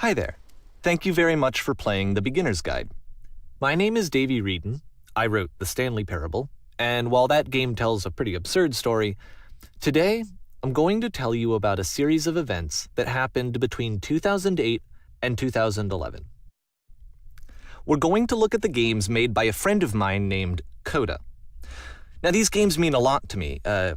Hi there. Thank you very much for playing The Beginner's Guide. My name is Davey Reedon. I wrote The Stanley Parable, and while that game tells a pretty absurd story, today I'm going to tell you about a series of events that happened between 2008 and 2011. We're going to look at the games made by a friend of mine named Coda. Now, these games mean a lot to me. I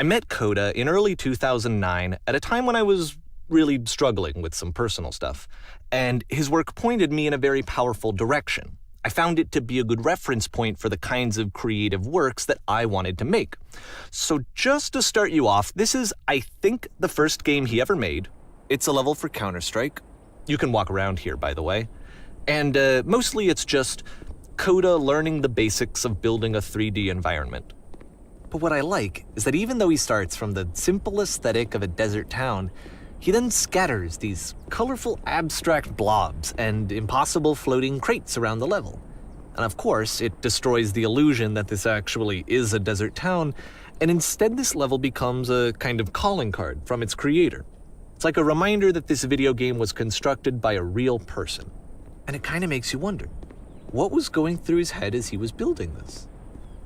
met Coda in early 2009 at a time when I was really struggling with some personal stuff, and his work pointed me in a very powerful direction. I found it to be a good reference point for the kinds of creative works that I wanted to make. So just to start you off, this is, I think, the first game he ever made. It's a level for Counter-Strike. You can walk around here, by the way. And mostly it's just Coda learning the basics of building a 3D environment. But what I like is that even though he starts from the simple aesthetic of a desert town, he then scatters these colorful abstract blobs and impossible floating crates around the level. And of course, it destroys the illusion that this actually is a desert town, and instead this level becomes a kind of calling card from its creator. It's like a reminder that this video game was constructed by a real person. And it kind of makes you wonder, what was going through his head as he was building this?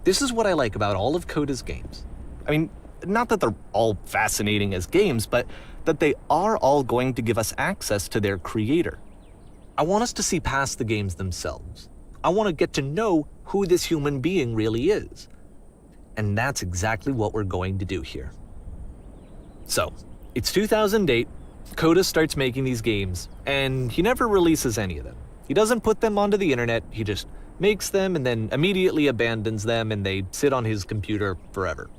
This is what I like about all of Coda's games. I mean, not that they're all fascinating as games, but that they are all going to give us access to their creator. I want us to see past the games themselves. I want to get to know who this human being really is. And that's exactly what we're going to do here. So, it's 2008, Coda starts making these games, and he never releases any of them. He doesn't put them onto the internet, he just makes them and then immediately abandons them, and they sit on his computer forever.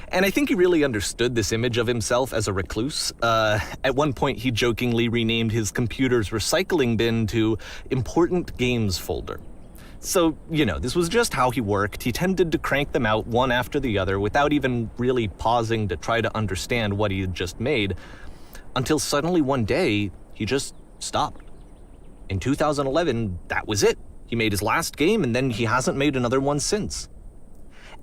And I think he really understood this image of himself as a recluse. At one point, he jokingly renamed his computer's recycling bin to Important Games Folder. So, you know, this was just how he worked. He tended to crank them out one after the other without even really pausing to try to understand what he had just made, until suddenly one day, he just stopped. In 2011, that was it. He made his last game, and then he hasn't made another one since.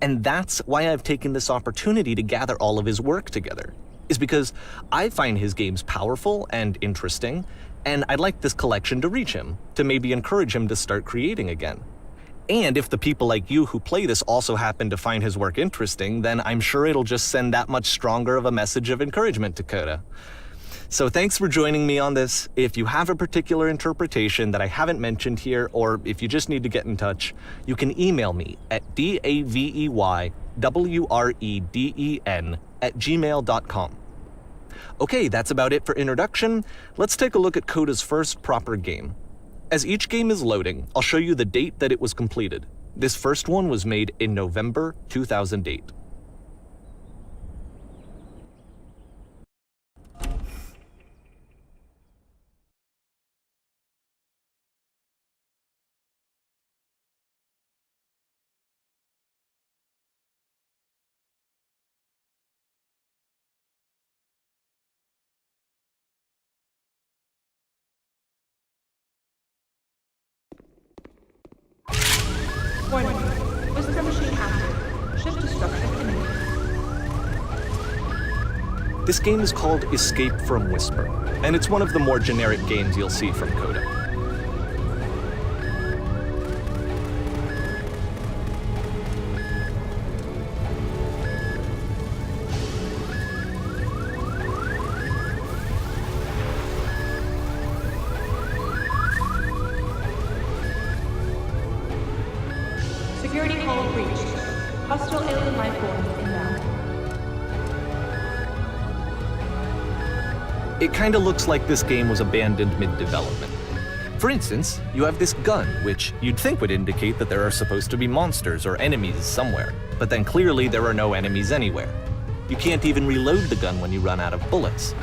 And that's why I've taken this opportunity to gather all of his work together, is because I find his games powerful and interesting, and I'd like this collection to reach him, to maybe encourage him to start creating again. And if the people like you who play this also happen to find his work interesting, then I'm sure it'll just send that much stronger of a message of encouragement to Coda. So thanks for joining me on this. If you have a particular interpretation that I haven't mentioned here, or if you just need to get in touch, you can email me at daveywreden@gmail.com. Okay, that's about it for introduction. Let's take a look at Coda's first proper game. As each game is loading, I'll show you the date that it was completed. This first one was made in November 2008. Warning. Whisper machine active. Shift destruction imminent. This game is called Escape from Whisper, and it's one of the more generic games you'll see from Coda. Security call breached. Hostile alien life forms inbound. It kinda looks like this game was abandoned mid-development. For instance, you have this gun, which you'd think would indicate that there are supposed to be monsters or enemies somewhere, but then clearly there are no enemies anywhere. You can't even reload the gun when you run out of bullets.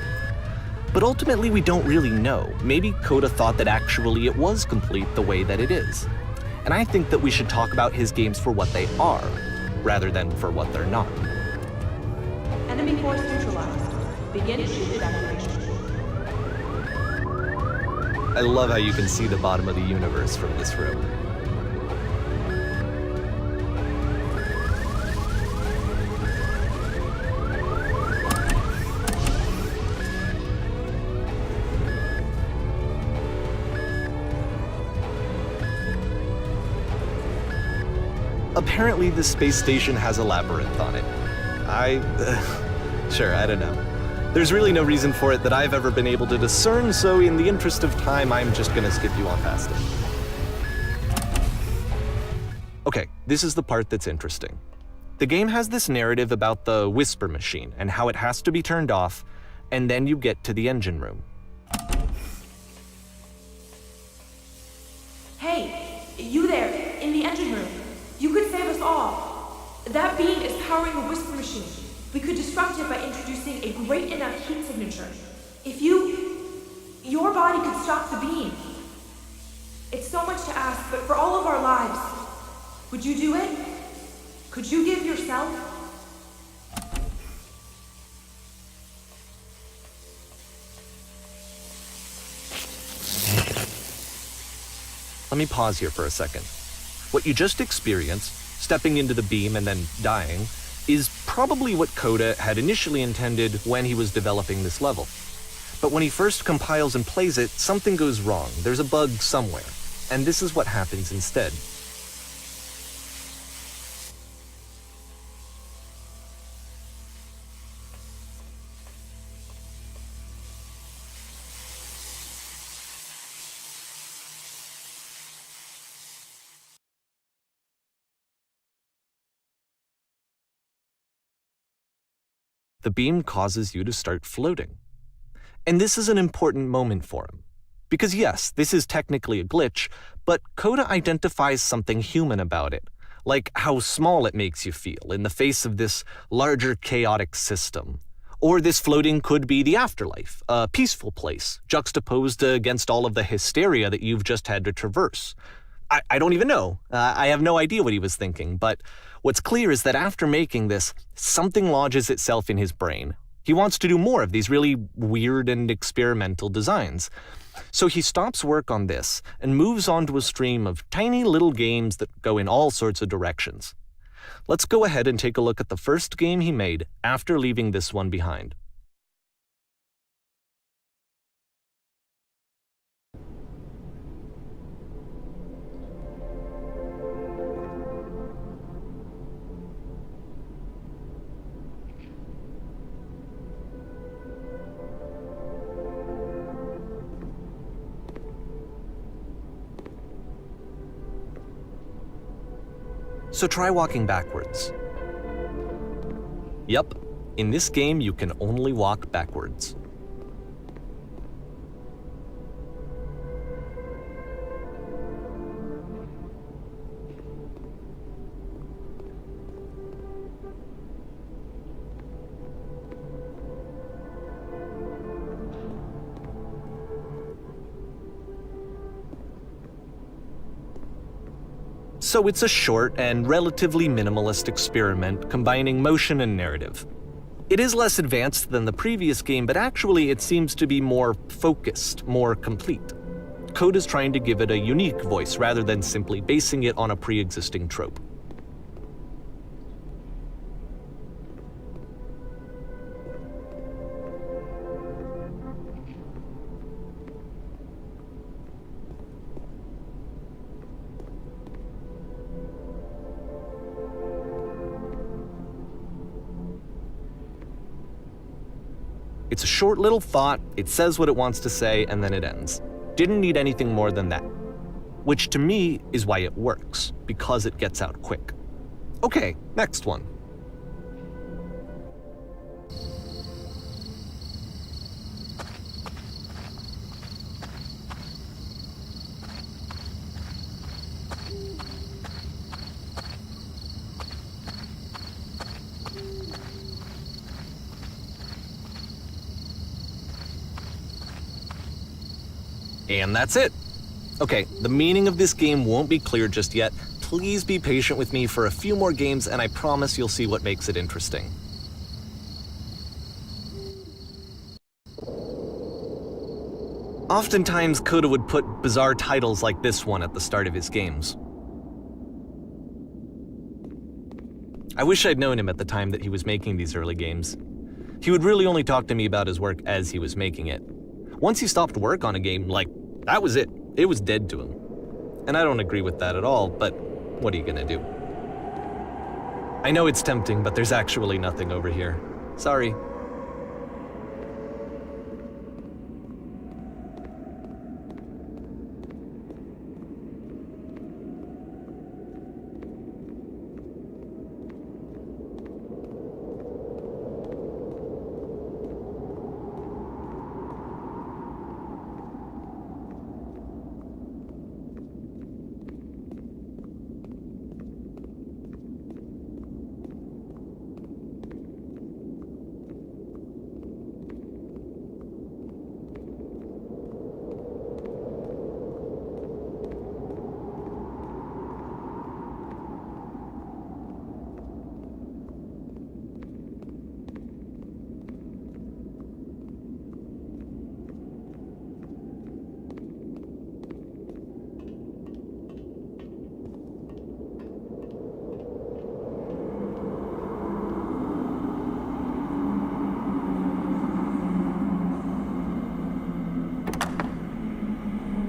But ultimately we don't really know. Maybe Coda thought that actually it was complete the way that it is. And I think that we should talk about his games for what they are, rather than for what they're not. Enemy force neutralized. Begin shield evacuation. I love how you can see the bottom of the universe from this room. apparently this space station has a labyrinth on it. Sure, I don't know. There's really no reason for it that I've ever been able to discern, so in the interest of time, I'm just gonna skip you on past it. Okay, this is the part that's interesting. The game has this narrative about the whisper machine and how it has to be turned off, and then you get to the engine room. Hey, you there, in the engine room. You could save us all. That beam is powering the whisper machine. We could disrupt it by introducing a great enough heat signature. If your body could stop the beam. It's so much to ask, but for all of our lives, would you do it? Could you give yourself? Let me pause here for a second. What you just experienced, stepping into the beam and then dying, is probably what Coda had initially intended when he was developing this level. But when he first compiles and plays it, something goes wrong. There's a bug somewhere. And this is what happens instead. The beam causes you to start floating. And this is an important moment for him. Because yes, this is technically a glitch, but Coda identifies something human about it, like how small it makes you feel in the face of this larger chaotic system. Or this floating could be the afterlife, a peaceful place, juxtaposed against all of the hysteria that you've just had to traverse. I don't even know. I have no idea what he was thinking, but what's clear is that after making this, something lodges itself in his brain. He wants to do more of these really weird and experimental designs. So he stops work on this and moves on to a stream of tiny little games that go in all sorts of directions. Let's go ahead and take a look at the first game he made after leaving this one behind. So try walking backwards. Yep, in this game you can only walk backwards. So it's a short and relatively minimalist experiment combining motion and narrative. It is less advanced than the previous game, but actually it seems to be more focused, more complete. Code is trying to give it a unique voice rather than simply basing it on a pre-existing trope. It's a short little thought, it says what it wants to say, and then it ends. Didn't need anything more than that. Which to me is why it works, because it gets out quick. Okay, next one. And that's it. Okay, the meaning of this game won't be clear just yet. Please be patient with me for a few more games, and I promise you'll see what makes it interesting. Oftentimes, Coda would put bizarre titles like this one at the start of his games. I wish I'd known him at the time that he was making these early games. He would really only talk to me about his work as he was making it. Once he stopped work on a game, that was it. It was dead to him. And I don't agree with that at all, but what are you gonna do? I know it's tempting, but there's actually nothing over here. Sorry.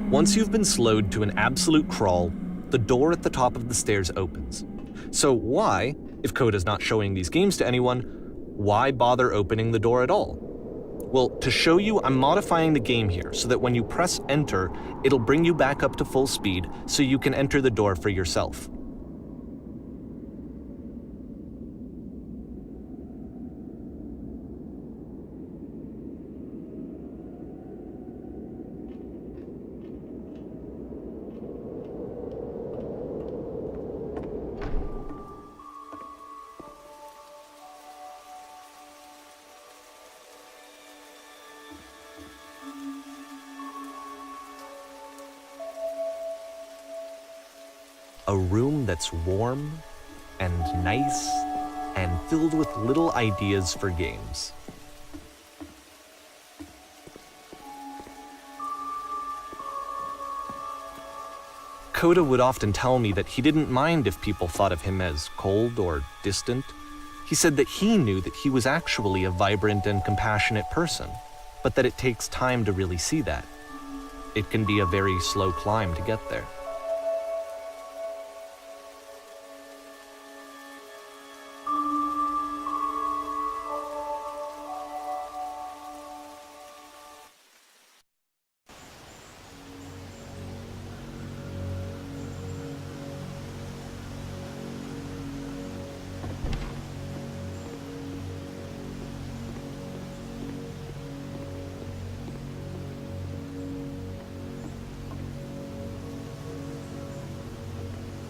Once you've been slowed to an absolute crawl, the door at the top of the stairs opens. So why, if Coda's not showing these games to anyone, why bother opening the door at all? Well, to show you, I'm modifying the game here so that when you press enter, it'll bring you back up to full speed so you can enter the door for yourself. A room that's warm and nice and filled with little ideas for games. Coda would often tell me that he didn't mind if people thought of him as cold or distant. He said that he knew that he was actually a vibrant and compassionate person, but that it takes time to really see that. It can be a very slow climb to get there.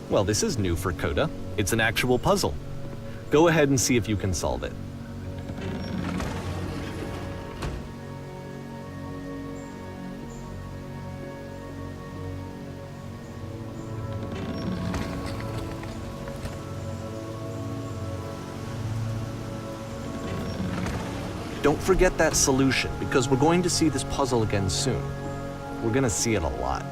Well, this is new for Coda. It's an actual puzzle. Go ahead and see if you can solve it. Don't forget that solution, because we're going to see this puzzle again soon. We're gonna see it a lot.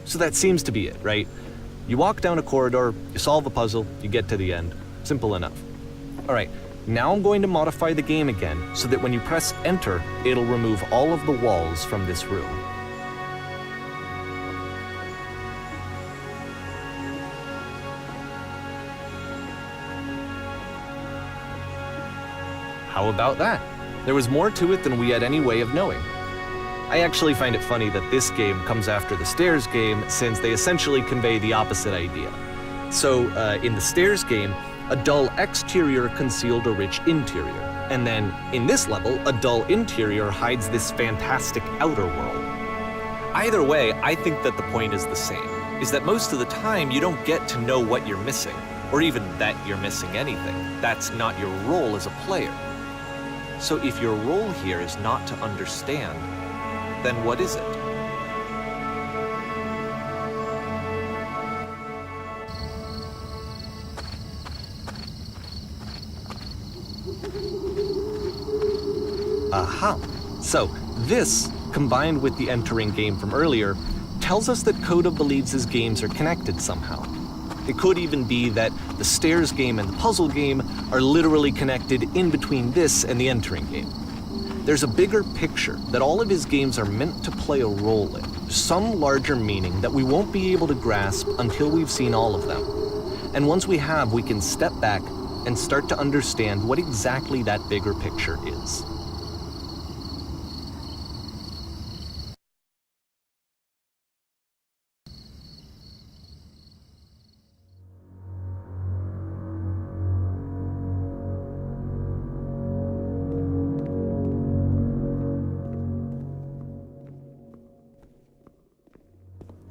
So that seems to be it, right? You walk down a corridor, you solve a puzzle, you get to the end. Simple enough. All right, now I'm going to modify the game again so that when you press enter, it'll remove all of the walls from this room. How about that? There was more to it than we had any way of knowing. I actually find it funny that this game comes after the Stairs game since they essentially convey the opposite idea. So, in the Stairs game, a dull exterior concealed a rich interior. And then, in this level, a dull interior hides this fantastic outer world. Either way, I think that the point is the same, is that most of the time you don't get to know what you're missing, or even that you're missing anything. That's not your role as a player. So if your role here is not to understand, then what is it? Aha! So this, combined with the entering game from earlier, tells us that Coda believes his games are connected somehow. It could even be that the Stairs game and the puzzle game are literally connected in between this and the entering game. There's a bigger picture that all of his games are meant to play a role in, some larger meaning that we won't be able to grasp until we've seen all of them. And once we have, we can step back and start to understand what exactly that bigger picture is.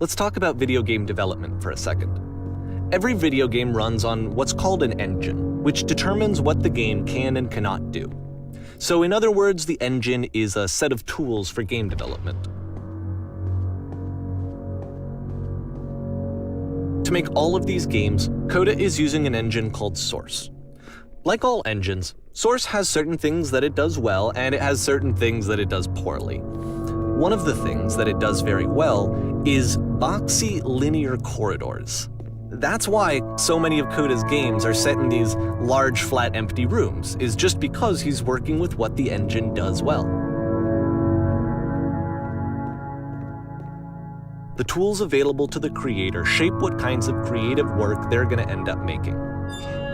Let's talk about video game development for a second. Every video game runs on what's called an engine, which determines what the game can and cannot do. So in other words, the engine is a set of tools for game development. To make all of these games, Coda is using an engine called Source. Like all engines, Source has certain things that it does well, and it has certain things that it does poorly. One of the things that it does very well is boxy linear corridors. That's why so many of Coda's games are set in these large, flat, empty rooms, is just because he's working with what the engine does well. The tools available to the creator shape what kinds of creative work they're going to end up making.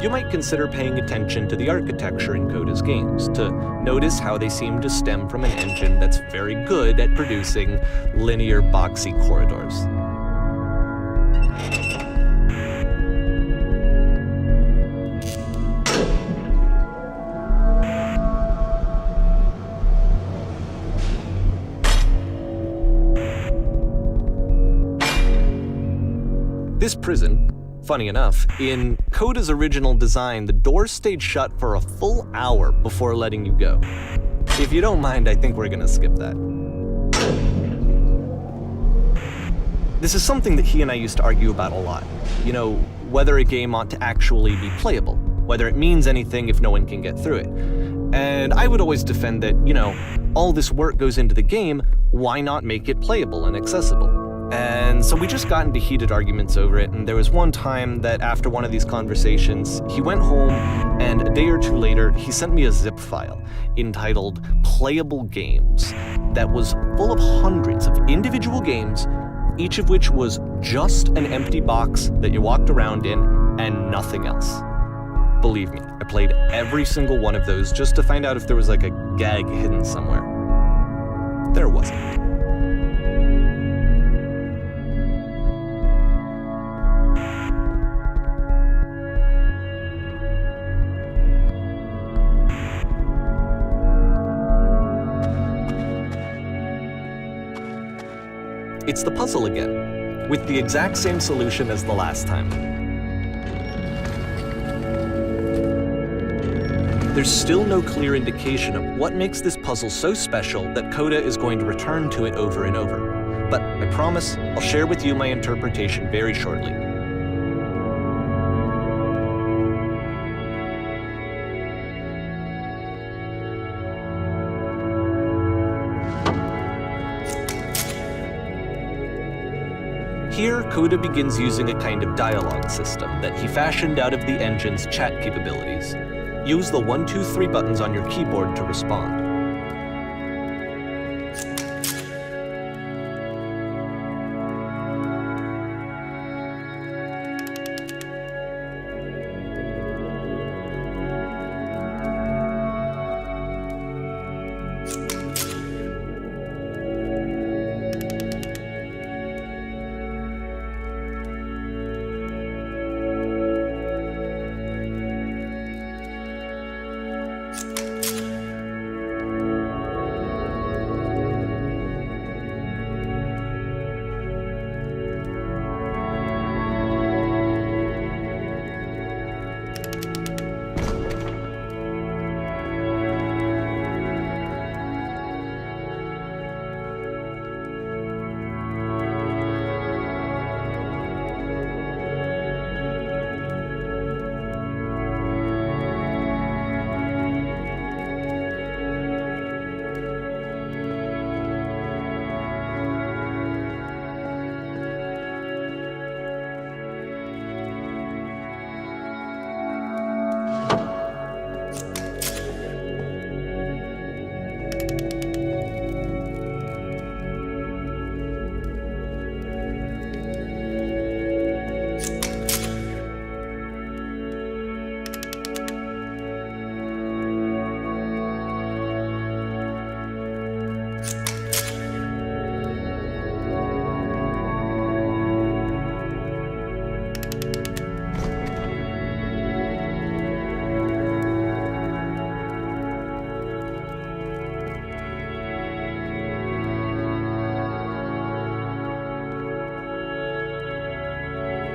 You might consider paying attention to the architecture in Coda's games, to notice how they seem to stem from an engine that's very good at producing linear, boxy corridors. This prison, funny enough, in Coda's original design, the doors stayed shut for a full hour before letting you go. If you don't mind, I think we're gonna skip that. This is something that he and I used to argue about a lot. You know, whether a game ought to actually be playable, whether it means anything if no one can get through it. And I would always defend that, you know, all this work goes into the game, why not make it playable and accessible? And so we just got into heated arguments over it, and there was one time that after one of these conversations, he went home, and a day or two later, he sent me a zip file entitled Playable Games that was full of hundreds of individual games, each of which was just an empty box that you walked around in and nothing else. Believe me, I played every single one of those just to find out if there was like a gag hidden somewhere. There wasn't. It's the puzzle again, with the exact same solution as the last time. There's still no clear indication of what makes this puzzle so special that Coda is going to return to it over and over. But I promise I'll share with you my interpretation very shortly. Here, Coda begins using a kind of dialogue system that he fashioned out of the engine's chat capabilities. Use the 1, 2, 3 buttons on your keyboard to respond.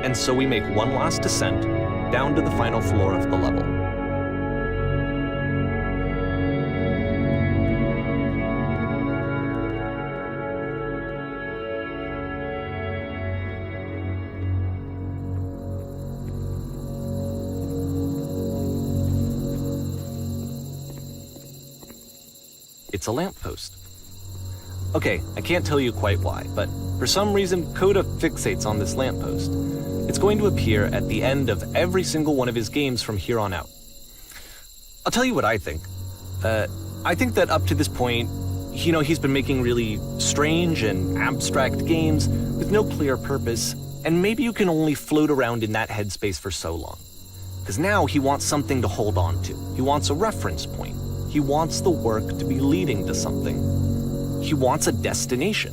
And so we make one last descent down to the final floor of the level. It's a lamppost. Okay, I can't tell you quite why, but for some reason, Coda fixates on this lamppost. It's going to appear at the end of every single one of his games from here on out. I'll tell you what I think. I think that up to this point, he's been making really strange and abstract games with no clear purpose, and maybe you can only float around in that headspace for so long. Because now he wants something to hold on to. He wants a reference point. He wants the work to be leading to something. He wants a destination,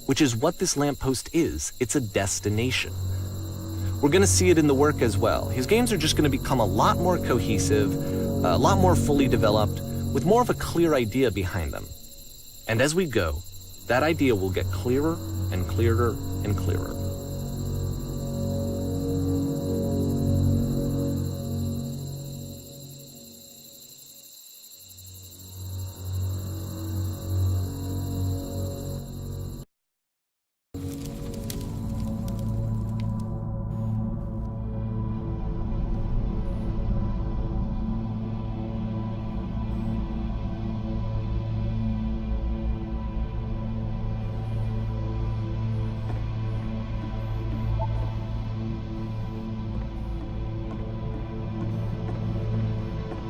which is what this lamppost is. It's a destination. We're going to see it in the work as well. His games are just going to become a lot more cohesive, a lot more fully developed, with more of a clear idea behind them. And as we go, that idea will get clearer and clearer and clearer.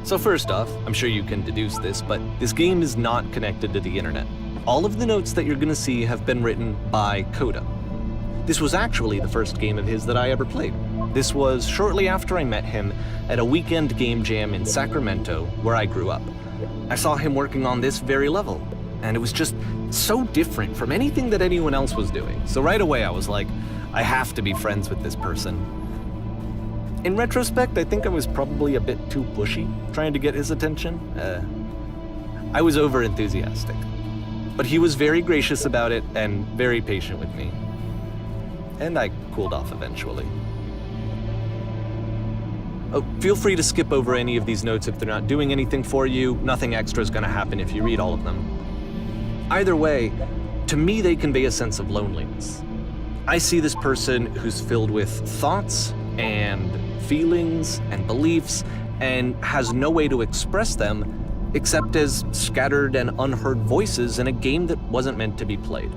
So first off, I'm sure you can deduce this, but this game is not connected to the internet. All of the notes that you're going to see have been written by Coda. This was actually the first game of his that I ever played. This was shortly after I met him at a weekend game jam in Sacramento, where I grew up. I saw him working on this very level, and it was just so different from anything that anyone else was doing. So right away I was like, I have to be friends with this person. In retrospect, I think I was probably a bit too pushy trying to get his attention. I was over-enthusiastic. But he was very gracious about it and very patient with me. And I cooled off eventually. Oh, feel free to skip over any of these notes if they're not doing anything for you. Nothing extra is going to happen if you read all of them. Either way, to me they convey a sense of loneliness. I see this person who's filled with thoughts and feelings and beliefs and has no way to express them except as scattered and unheard voices in a game that wasn't meant to be played.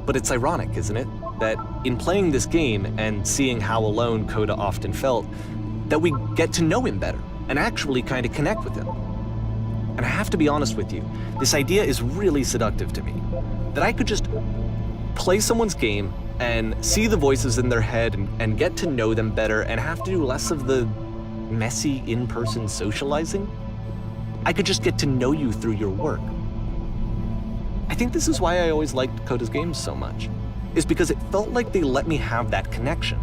But it's ironic, isn't it, that in playing this game and seeing how alone Coda often felt, that we get to know him better and actually kind of connect with him. And I have to be honest with you, this idea is really seductive to me. That I could just play someone's game and see the voices in their head and get to know them better and have to do less of the messy in-person socializing. I could just get to know you through your work. I think this is why I always liked Coda's games so much, is because it felt like they let me have that connection.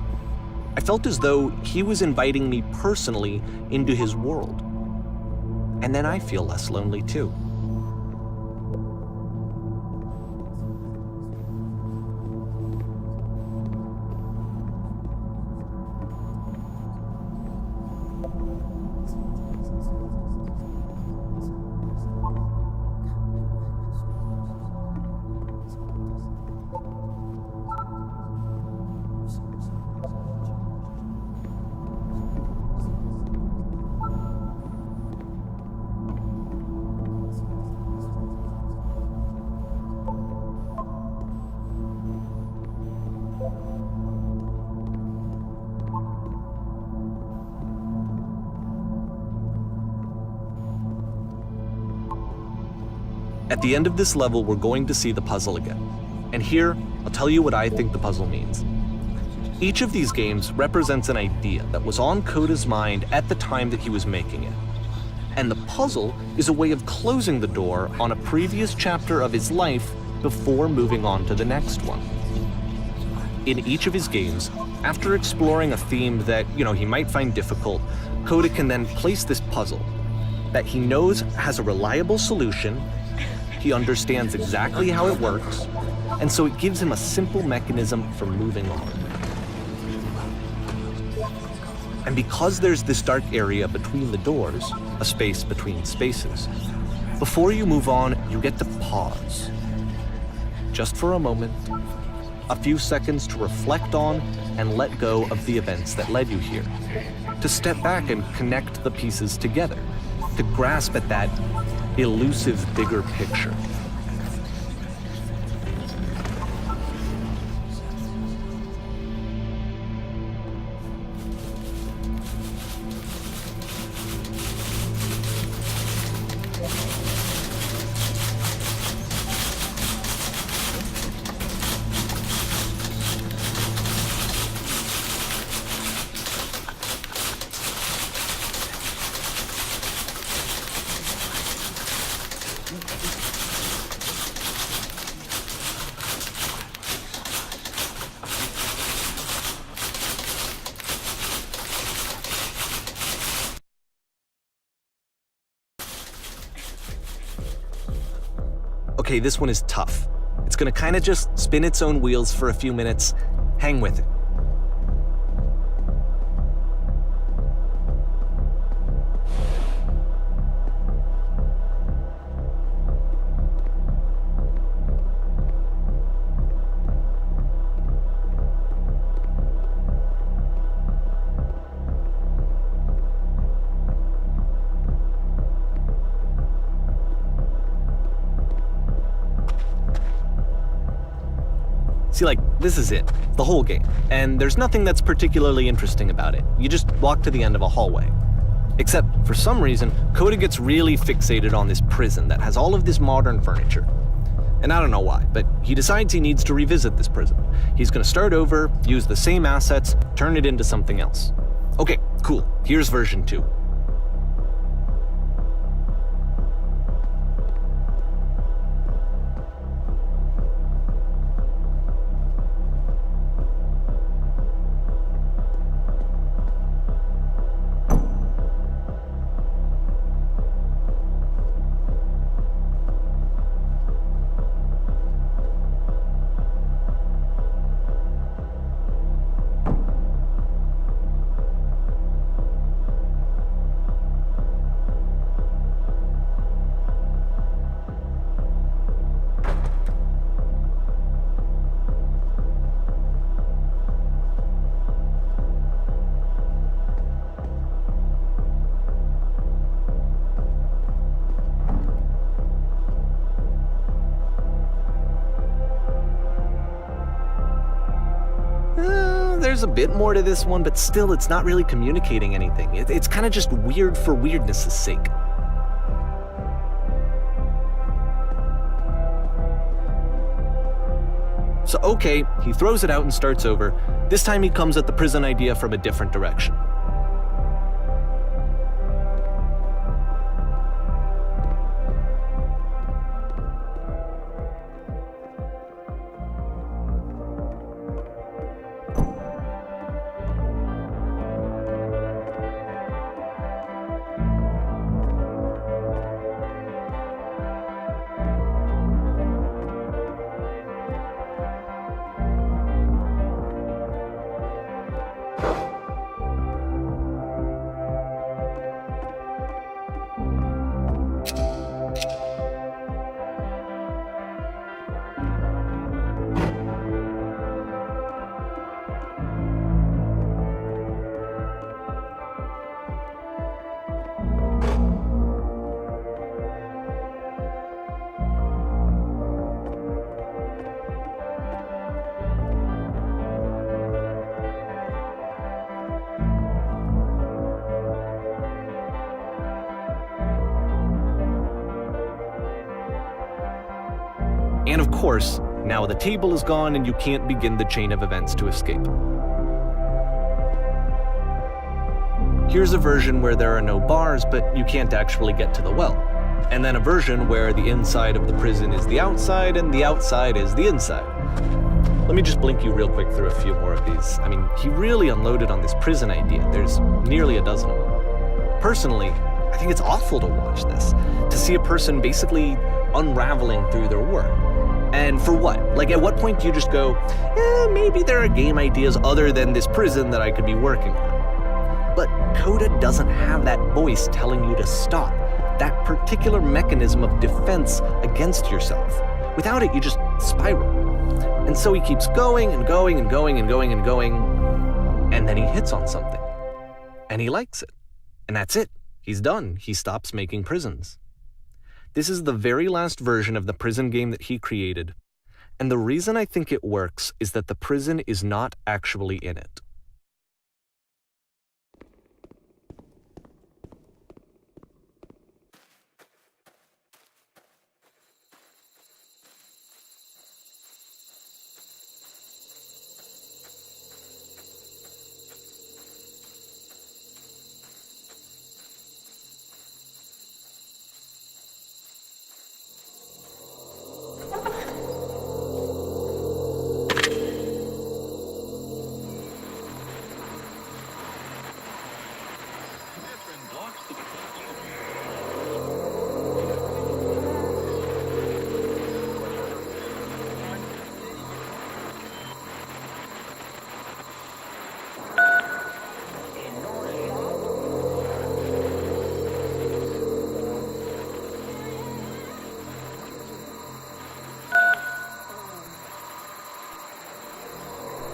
I felt as though he was inviting me personally into his world. And then I feel less lonely too. At the end of this level, we're going to see the puzzle again. And here, I'll tell you what I think the puzzle means. Each of these games represents an idea that was on Coda's mind at the time that he was making it. And the puzzle is a way of closing the door on a previous chapter of his life before moving on to the next one. In each of his games, after exploring a theme that, he might find difficult, Coda can then place this puzzle that he knows has a reliable solution. he understands exactly how it works, and so it gives him a simple mechanism for moving on. And because there's this dark area between the doors, a space between spaces, before you move on, you get to pause. Just for a moment, a few seconds to reflect on and let go of the events that led you here. To step back and connect the pieces together. To grasp at that elusive bigger picture. Okay, this one is tough. It's gonna kinda just spin its own wheels for a few minutes. Hang with it. See, like, this is it, the whole game, and there's nothing that's particularly interesting about it. You just walk to the end of a hallway. Except, for some reason, Coda gets really fixated on this prison that has all of this modern furniture. And I don't know why, but he decides he needs to revisit this prison. He's gonna start over, use the same assets, turn it into something else. Okay, cool, here's version 2. There's a bit more to this one, but still it's not really communicating anything. It's kind of just weird for weirdness' sake. So okay, he throws it out and starts over. This time he comes at the prison idea from a different direction. And of course, now the table is gone and you can't begin the chain of events to escape. Here's a version where there are no bars, but you can't actually get to the well. And then a version where the inside of the prison is the outside and the outside is the inside. Let me just blink you real quick through a few more of these. I mean, he really unloaded on this prison idea. There's nearly a dozen of them. Personally, I think it's awful to watch this. To see a person basically unraveling through their work. And for what? Like, at what point do you just go, maybe there are game ideas other than this prison that I could be working on? But Coda doesn't have that voice telling you to stop, that particular mechanism of defense against yourself. Without it, you just spiral. And so he keeps going and going and going and going and going, and then he hits on something. And he likes it. And that's it. He's done. He stops making prisons. This is the very last version of the prison game that he created. And the reason I think it works is that the prison is not actually in it.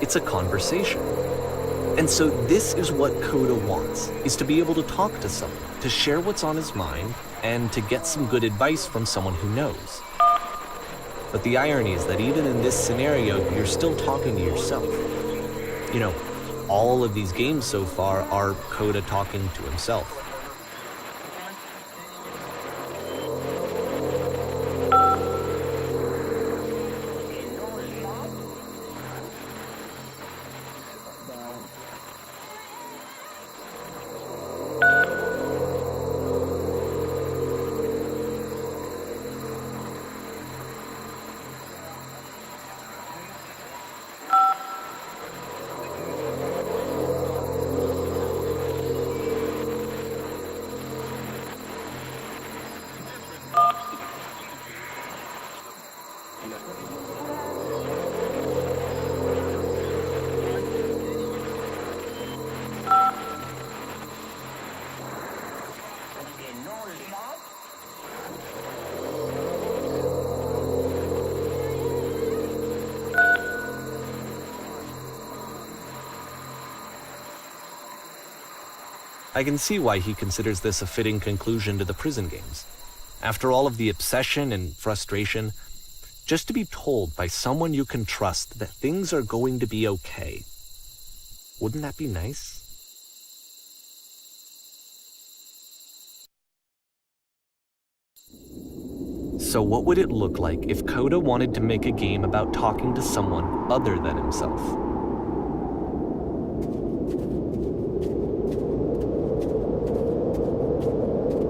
It's a conversation. And so this is what Coda wants, is to be able to talk to someone, to share what's on his mind, and to get some good advice from someone who knows. But the irony is that even in this scenario, you're still talking to yourself. You know, all of these games so far are Coda talking to himself. I can see why he considers this a fitting conclusion to the prison games. After all of the obsession and frustration, just to be told by someone you can trust that things are going to be okay. Wouldn't that be nice? So what would it look like if Coda wanted to make a game about talking to someone other than himself?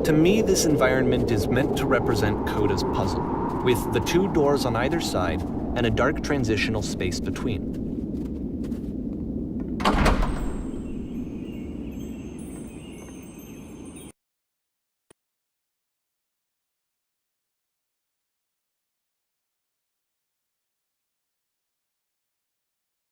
To me, this environment is meant to represent Coda's puzzle, with the two doors on either side and a dark transitional space between.